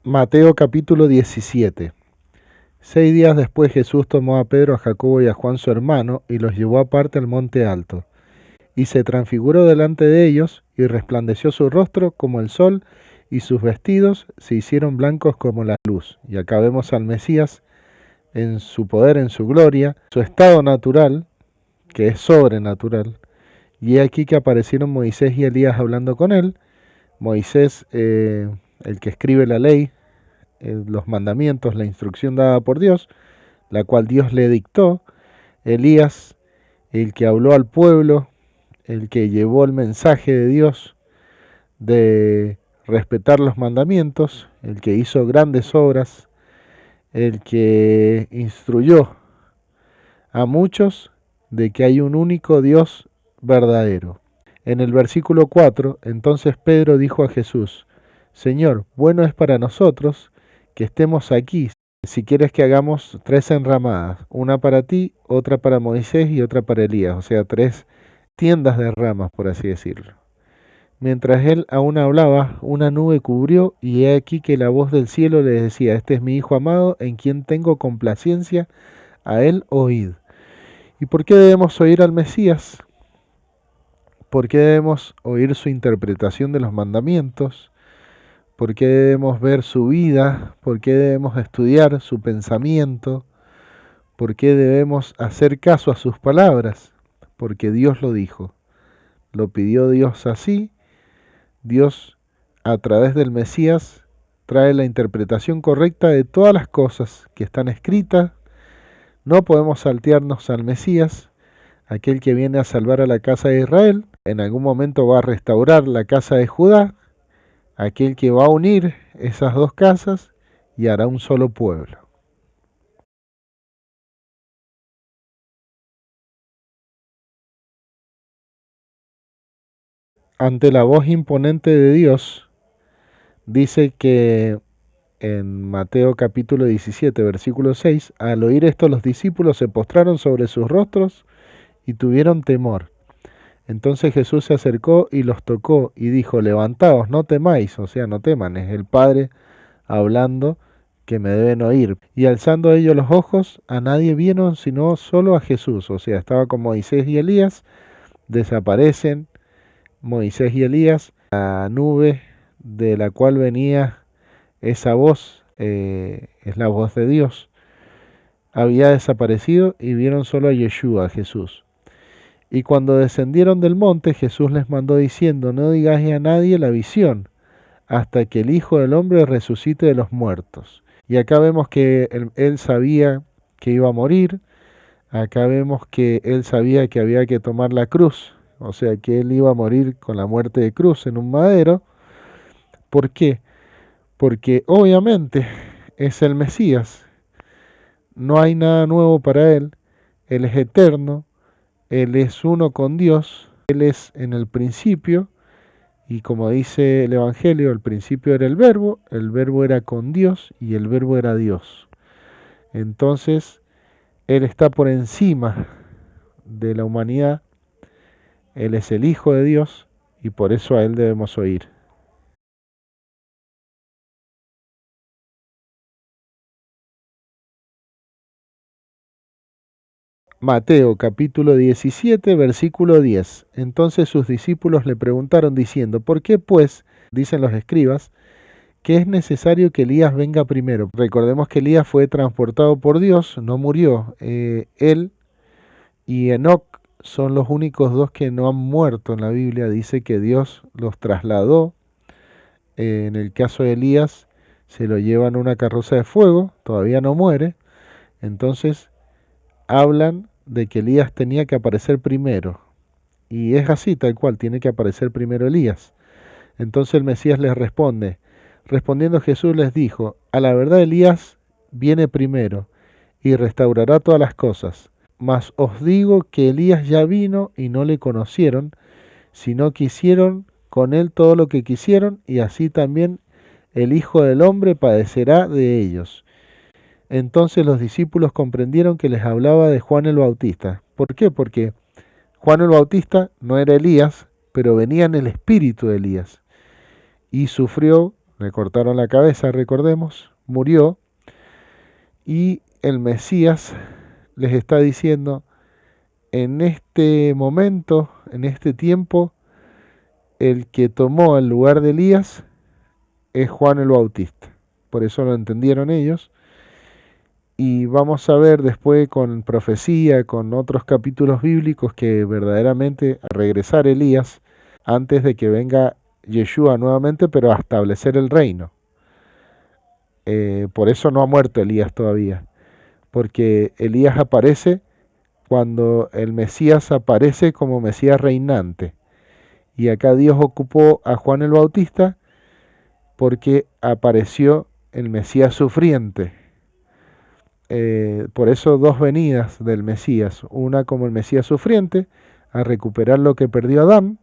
Mateo capítulo 17. 6 días después Jesús tomó a Pedro, a Jacobo y a Juan su hermano, y los llevó aparte al monte alto. Y se transfiguró delante de ellos, y resplandeció su rostro como el sol, y sus vestidos se hicieron blancos como la luz. Y acá vemos al Mesías en su poder, en su gloria, su estado natural, que es sobrenatural. Y he aquí que aparecieron Moisés y Elías hablando con él. Moisés, el que escribe la ley, los mandamientos, la instrucción dada por Dios, la cual Dios le dictó. Elías, el que habló al pueblo, el que llevó el mensaje de Dios de respetar los mandamientos, el que hizo grandes obras, el que instruyó a muchos de que hay un único Dios verdadero. En el versículo 4, entonces Pedro dijo a Jesús: Señor, bueno es para nosotros que estemos aquí. Si quieres que hagamos 3 enramadas, una para ti, otra para Moisés y otra para Elías, o sea, 3 tiendas de ramas, por así decirlo. Mientras él aún hablaba, una nube cubrió, y he aquí que la voz del cielo le decía: Este es mi Hijo amado, en quien tengo complacencia, a él oíd. ¿Y por qué debemos oír al Mesías? ¿Por qué debemos oír su interpretación de los mandamientos? ¿Por qué debemos ver su vida? ¿Por qué debemos estudiar su pensamiento? ¿Por qué debemos hacer caso a sus palabras? Porque Dios lo dijo. Lo pidió Dios así. Dios, a través del Mesías, trae la interpretación correcta de todas las cosas que están escritas. No podemos saltearnos al Mesías, aquel que viene a salvar a la casa de Israel. En algún momento va a restaurar la casa de Judá, aquel que va a unir esas dos casas y hará un solo pueblo. Ante la voz imponente de Dios, dice que en Mateo capítulo 17, versículo 6, al oír esto los discípulos se postraron sobre sus rostros y tuvieron temor. Entonces Jesús se acercó y los tocó y dijo: Levantaos, no temáis, o sea, no teman, es el Padre hablando, que me deben oír. Y alzando ellos los ojos, a nadie vieron sino solo a Jesús, o sea, estaba con Moisés y Elías. Desaparecen Moisés y Elías, la nube de la cual venía esa voz, es la voz de Dios, había desaparecido y vieron solo a Yeshua, a Jesús. Y cuando descendieron del monte, Jesús les mandó diciendo: No digáis a nadie la visión, hasta que el Hijo del Hombre resucite de los muertos. Y acá vemos que él sabía que iba a morir, acá vemos que él sabía que había que tomar la cruz, o sea que él iba a morir con la muerte de cruz en un madero. ¿Por qué? Porque obviamente es el Mesías, no hay nada nuevo para él es eterno, él es uno con Dios, él es en el principio, y como dice el Evangelio, el principio era el verbo era con Dios y el verbo era Dios. Entonces, él está por encima de la humanidad, él es el Hijo de Dios y por eso a él debemos oír. Mateo capítulo 17, versículo 10. Entonces sus discípulos le preguntaron diciendo: ¿Por qué pues, dicen los escribas, que es necesario que Elías venga primero? Recordemos que Elías fue transportado por Dios, no murió. Él y Enoc son los únicos dos que no han muerto en la Biblia. Dice que Dios los trasladó. En el caso de Elías, se lo lleva en una carroza de fuego, todavía no muere. Entonces hablan de que Elías tenía que aparecer primero. Y es así, tal cual, tiene que aparecer primero Elías. Entonces el Mesías les responde. Respondiendo Jesús les dijo: A la verdad Elías viene primero y restaurará todas las cosas. Mas os digo que Elías ya vino y no le conocieron, sino que hicieron con él todo lo que quisieron, y así también el Hijo del Hombre padecerá de ellos. Entonces los discípulos comprendieron que les hablaba de Juan el Bautista. ¿Por qué? Porque Juan el Bautista no era Elías, pero venía en el espíritu de Elías, y sufrió le cortaron la cabeza, recordemos, murió, y el Mesías les está diciendo, en este momento, en este tiempo, el que tomó el lugar de Elías es Juan el Bautista. Por eso lo entendieron ellos. Y vamos a ver después con profecía, con otros capítulos bíblicos, que verdaderamente a regresar Elías antes de que venga Yeshua nuevamente, pero a establecer el reino. Por eso no ha muerto Elías todavía, porque Elías aparece cuando el Mesías aparece como Mesías reinante. Y acá Dios ocupó a Juan el Bautista porque apareció el Mesías sufriente. Por eso dos venidas del Mesías, una como el Mesías sufriente, a recuperar lo que perdió Adán,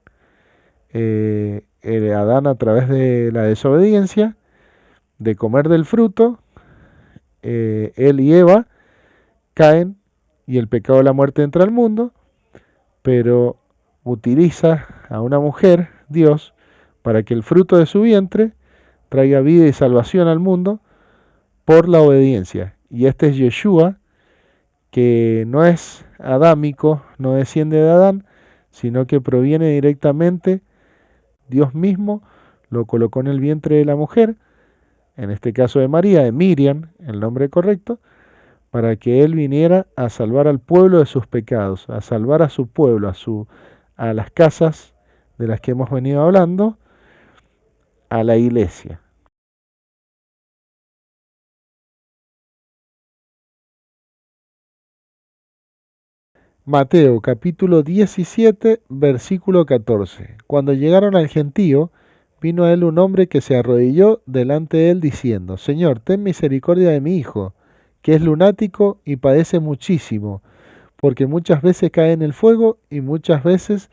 Adán a través de la desobediencia, de comer del fruto, él y Eva caen y el pecado de la muerte entra al mundo, pero utiliza a una mujer, Dios, para que el fruto de su vientre traiga vida y salvación al mundo por la obediencia. Y este es Yeshua, que no es adámico, no desciende de Adán, sino que proviene directamente, Dios mismo lo colocó en el vientre de la mujer, en este caso de María, de Miriam, el nombre correcto, para que él viniera a salvar al pueblo de sus pecados, a salvar a su pueblo, a las casas de las que hemos venido hablando, a la iglesia. Mateo capítulo 17, versículo 14. Cuando llegaron al gentío, vino a él un hombre que se arrodilló delante de él diciendo, Señor, ten misericordia de mi hijo, que es lunático y padece muchísimo, porque muchas veces cae en el fuego y muchas veces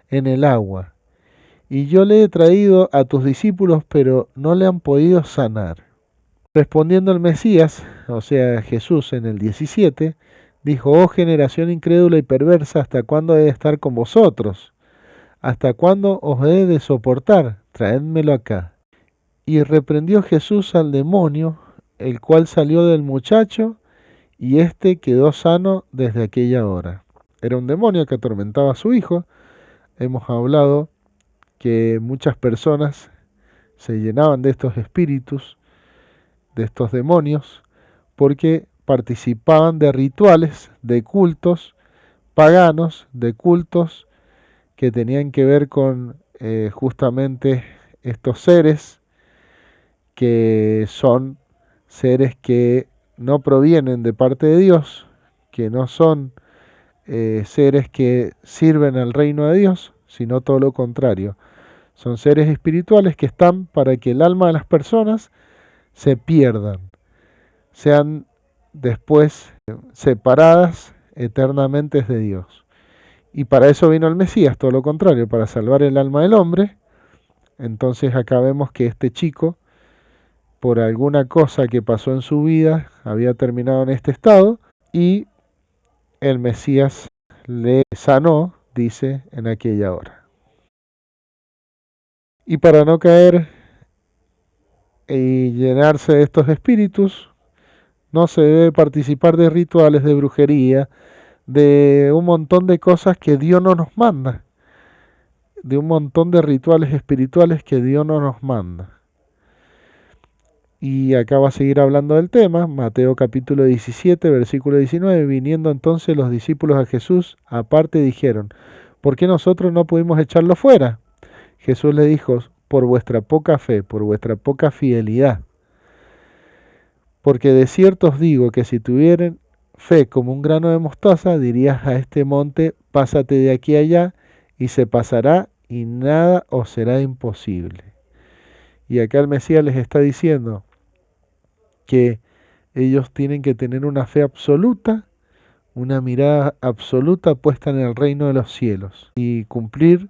en el agua. Y yo le he traído a tus discípulos, pero no le han podido sanar. Respondiendo el Mesías, o sea Jesús en el 17, dijo, oh generación incrédula y perversa, ¿hasta cuándo he de estar con vosotros? ¿Hasta cuándo os he de soportar? Traédmelo acá. Y reprendió Jesús al demonio, el cual salió del muchacho, y éste quedó sano desde aquella hora. Era un demonio que atormentaba a su hijo. Hemos hablado que muchas personas se llenaban de estos espíritus, de estos demonios, porque participaban de rituales, de cultos paganos, de cultos que tenían que ver con justamente estos seres que son seres que no provienen de parte de Dios, que no son seres que sirven al reino de Dios, sino todo lo contrario. Son seres espirituales que están para que el alma de las personas se pierdan, sean después separadas eternamente de Dios. Y para eso vino el Mesías, todo lo contrario, para salvar el alma del hombre. Entonces acá vemos que este chico, por alguna cosa que pasó en su vida, había terminado en este estado y el Mesías le sanó, dice, en aquella hora. Y para no caer y llenarse de estos espíritus, no se debe participar de rituales de brujería, de un montón de cosas que Dios no nos manda, de un montón de rituales espirituales que Dios no nos manda. Y acá va a seguir hablando del tema, Mateo capítulo 17, versículo 19, viniendo entonces los discípulos a Jesús, aparte dijeron, ¿por qué nosotros no pudimos echarlo fuera? Jesús le dijo, por vuestra poca fe, por vuestra poca fidelidad. Porque de cierto os digo que si tuvieran fe como un grano de mostaza, dirías a este monte, pásate de aquí a allá, y se pasará, y nada os será imposible. Y acá el Mesías les está diciendo que ellos tienen que tener una fe absoluta, una mirada absoluta puesta en el reino de los cielos, y cumplir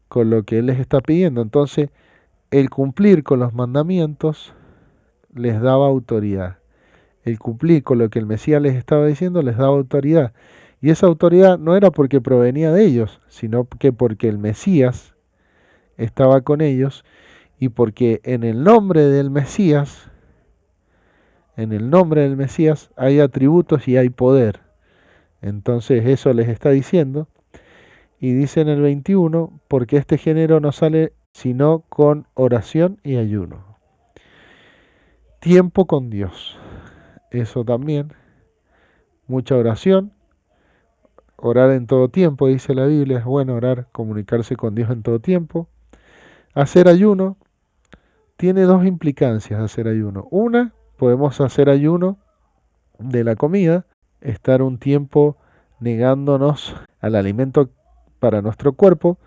con lo que Él les está pidiendo. Entonces, el cumplir con los mandamientos les daba autoridad. El cumplir con lo que el Mesías les estaba diciendo les daba autoridad. Y esa autoridad no era porque provenía de ellos, sino que porque el Mesías estaba con ellos y porque en el nombre del Mesías, hay atributos y hay poder. Entonces eso les está diciendo. Y dice en el 21, porque este género no sale sino con oración y ayuno. Tiempo con Dios. Eso también. Mucha oración. Orar en todo tiempo, dice la Biblia. Es bueno orar, comunicarse con Dios en todo tiempo. Hacer ayuno. Tiene dos implicancias hacer ayuno. Una, podemos hacer ayuno de la comida, estar un tiempo negándonos al alimento para nuestro cuerpo,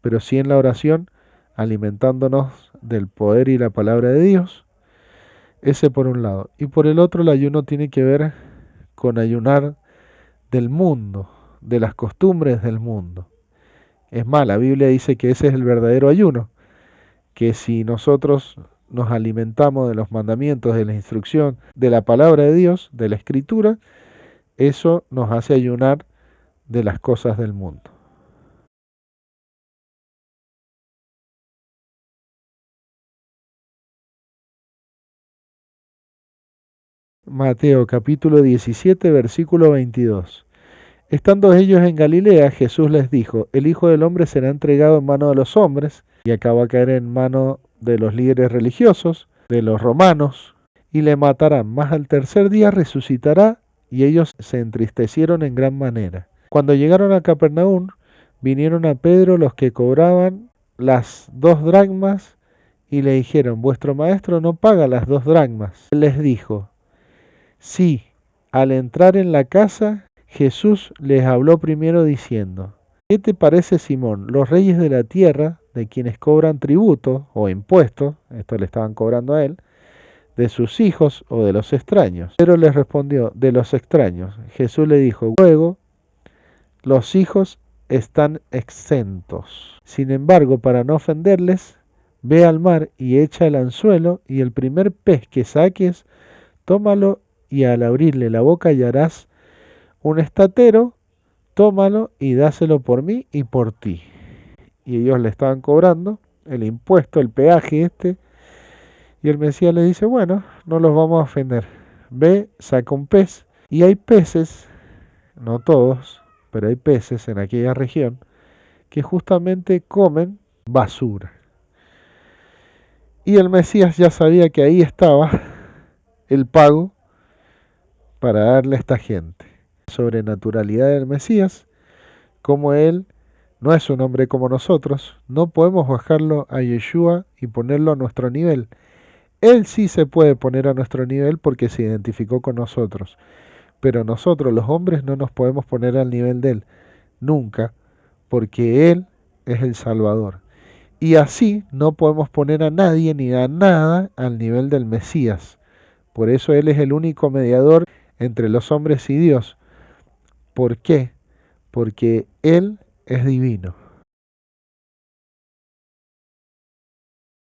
pero sí en la oración, alimentándonos del poder y la palabra de Dios. Ese por un lado. Y por el otro, el ayuno tiene que ver con ayunar del mundo, de las costumbres del mundo. Es más, la Biblia dice que ese es el verdadero ayuno, que si nosotros nos alimentamos de los mandamientos, de la instrucción, de la palabra de Dios, de la Escritura, eso nos hace ayunar de las cosas del mundo. Mateo capítulo 17, versículo 22. Estando ellos en Galilea, Jesús les dijo, el Hijo del Hombre será entregado en mano de los hombres, y acaba a caer en mano de los líderes religiosos, de los romanos, y le matarán, mas al tercer día resucitará, y ellos se entristecieron en gran manera. Cuando llegaron a Capernaum, vinieron a Pedro los que cobraban las 2 dracmas, y le dijeron, vuestro maestro no paga las 2 dracmas. Él les dijo, sí, al entrar en la casa, Jesús les habló primero diciendo, ¿qué te parece, Simón? Los reyes de la tierra, de quienes cobran tributo o impuestos, esto le estaban cobrando a él, de sus hijos o de los extraños. Pedro les respondió, de los extraños. Jesús le dijo, luego, los hijos están exentos. Sin embargo, para no ofenderles, ve al mar y echa el anzuelo, y el primer pez que saques, tómalo, y al abrirle la boca hallarás un estatero, tómalo y dáselo por mí y por ti. Y ellos le estaban cobrando el impuesto, el peaje este, y el Mesías le dice, bueno, no los vamos a ofender. Ve, saca un pez, y hay peces, no todos, pero hay peces en aquella región, que justamente comen basura. Y el Mesías ya sabía que ahí estaba el pago para darle a esta gente. Sobrenaturalidad del Mesías, como él no es un hombre como nosotros, no podemos bajarlo a Yeshua y ponerlo a nuestro nivel. Él sí se puede poner a nuestro nivel porque se identificó con nosotros, pero nosotros los hombres no nos podemos poner al nivel de él, nunca, porque él es el Salvador. Y así no podemos poner a nadie ni a nada al nivel del Mesías. Por eso él es el único mediador entre los hombres y Dios. ¿Por qué? Porque él es divino.